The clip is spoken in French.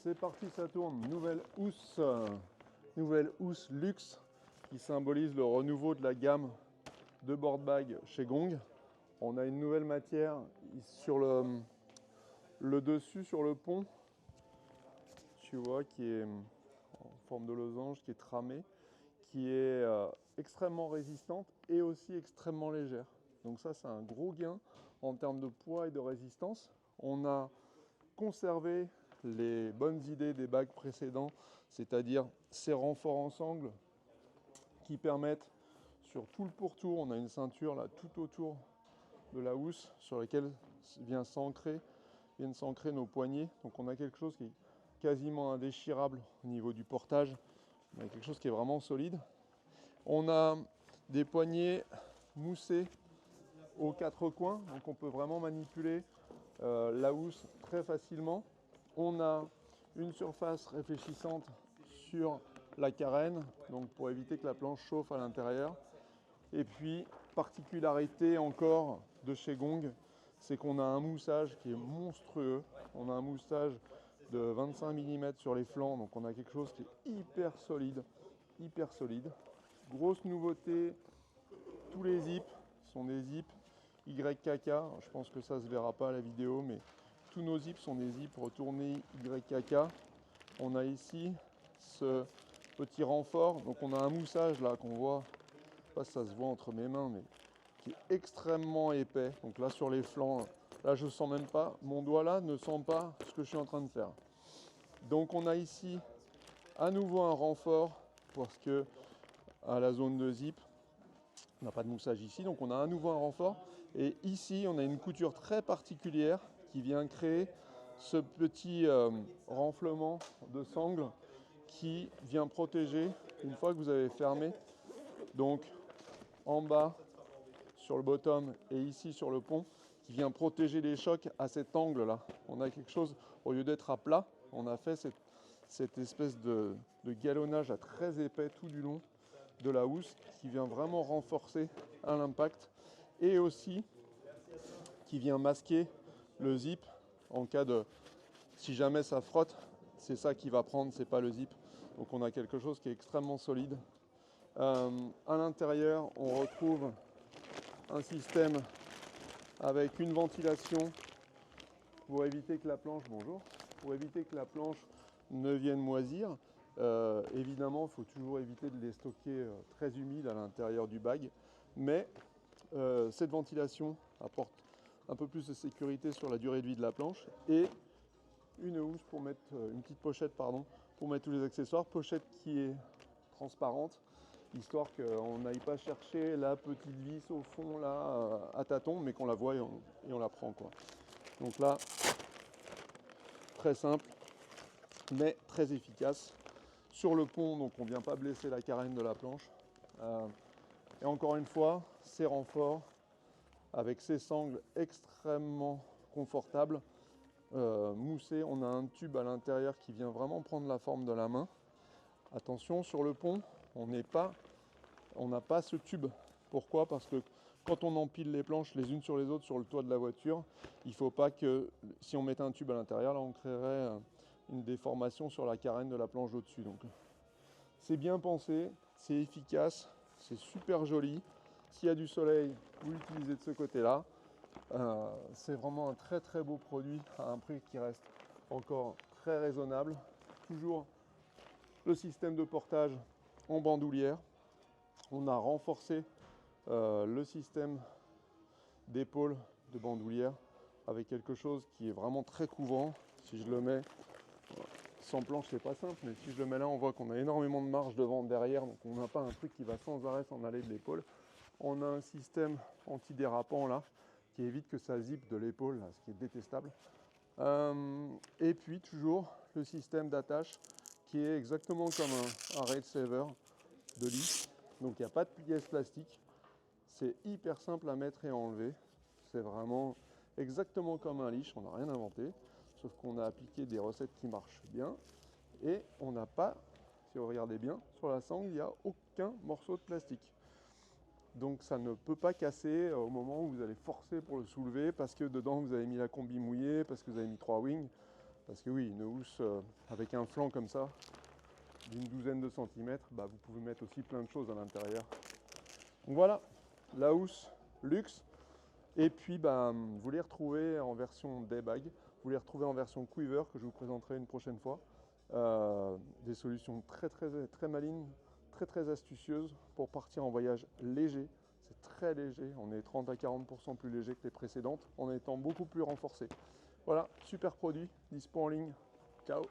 C'est parti, ça tourne. Nouvelle housse luxe qui symbolise le renouveau de la gamme de board bag chez Gong. On a une nouvelle matière sur le dessus, sur le pont, tu vois, qui est en forme de losange, qui est tramée, qui est extrêmement résistante et aussi extrêmement légère. Donc ça, c'est un gros gain en termes de poids et de résistance. On a conservé les bonnes idées des bags précédents, c'est-à-dire ces renforts en sangle qui permettent sur tout le pourtour, on a une ceinture là tout autour de la housse sur laquelle viennent s'ancrer nos poignets. Donc on a quelque chose qui est quasiment indéchirable au niveau du portage. On a quelque chose qui est vraiment solide. On a des poignets moussés aux quatre coins, donc on peut vraiment manipuler la housse très facilement. On a une surface réfléchissante sur la carène, donc pour éviter que la planche chauffe à l'intérieur. Et puis, particularité encore de chez Gong, c'est qu'on a un moussage qui est monstrueux. On a un moussage de 25 mm sur les flancs, donc on a quelque chose qui est hyper solide, hyper solide. Grosse nouveauté, tous les zips sont des zips YKK. Je pense que ça se verra pas à la vidéo, mais tous nos zips sont des zips retournés YKK. On a ici ce petit renfort, donc on a un moussage là qu'on voit, je sais pas si ça se voit entre mes mains, mais qui est extrêmement épais. Donc là sur les flancs, là je sens même pas, mon doigt là ne sent pas ce que je suis en train de faire. Donc on a ici à nouveau un renfort parce que à la zone de zip, on n'a pas de moussage ici, donc on a à nouveau un renfort. Et ici, on a une couture très particulière qui vient créer ce petit renflement de sangle qui vient protéger une fois que vous avez fermé. Donc en bas sur le bottom et ici sur le pont, qui vient protéger les chocs à cet angle-là. On a quelque chose, au lieu d'être à plat, on a fait cette espèce de galonnage à très épais tout du long de la housse qui vient vraiment renforcer à l'impact et aussi qui vient masquer le zip en cas de, si jamais ça frotte, c'est ça qui va prendre, c'est pas le zip. Donc on a quelque chose qui est extrêmement solide. À l'intérieur, on retrouve un système avec une ventilation pour éviter que la planche, pour éviter que la planche ne vienne moisir. Évidemment, il faut toujours éviter de les stocker très humides à l'intérieur du bag, mais cette ventilation apporte un peu plus de sécurité sur la durée de vie de la planche et une housse pour mettre une petite pochette pour mettre tous les accessoires, pochette qui est transparente histoire qu'on n'aille pas chercher la petite vis au fond là à tâtons, mais qu'on la voit et on la prend quoi. Donc là, très simple mais très efficace. Sur le pont, donc on ne vient pas blesser la carène de la planche. Et encore une fois, ces renforts avec ces sangles extrêmement confortables, moussés. On a un tube à l'intérieur qui vient vraiment prendre la forme de la main. Attention, sur le pont, on n'a pas ce tube. Pourquoi? Parce que quand on empile les planches les unes sur les autres sur le toit de la voiture, il ne faut pas que, si on mettait un tube à l'intérieur, là on créerait une déformation sur la carène de la planche au-dessus. Donc c'est bien pensé, c'est efficace, c'est super joli. S'il y a du soleil, vous l'utilisez de ce côté-là. C'est vraiment un très très beau produit à un prix qui reste encore très raisonnable. Toujours le système de portage en bandoulière. On a renforcé le système d'épaule de bandoulière avec quelque chose qui est vraiment très couvrant. Si je le mets sans planche, c'est pas simple, mais si je le mets là, on voit qu'on a énormément de marge devant, derrière, donc on n'a pas un truc qui va sans arrêt s'en aller de l'épaule. On a un système antidérapant là qui évite que ça zippe de l'épaule, ce qui est détestable. Et puis toujours le système d'attache qui est exactement comme un rail saver de lit. Donc il n'y a pas de pièces plastiques. C'est hyper simple à mettre et à enlever. C'est vraiment exactement comme un leash, on n'a rien inventé. Sauf qu'on a appliqué des recettes qui marchent bien. Et on n'a pas, si vous regardez bien, sur la sangle, il n'y a aucun morceau de plastique. Donc ça ne peut pas casser au moment où vous allez forcer pour le soulever parce que dedans vous avez mis la combi mouillée, parce que vous avez mis 3 wings. Parce que oui, une housse avec un flanc comme ça, d'une douzaine de centimètres, bah, vous pouvez mettre aussi plein de choses à l'intérieur. Donc voilà, la housse luxe. Et puis bah, vous les retrouvez en version day bag, vous les retrouvez en version quiver que je vous présenterai une prochaine fois. Des solutions très malines, très astucieuses pour partir en voyage léger. C'est très léger, on est 30 à 40% plus léger que les précédentes en étant beaucoup plus renforcé. Voilà, super produit, dispo en ligne. Ciao!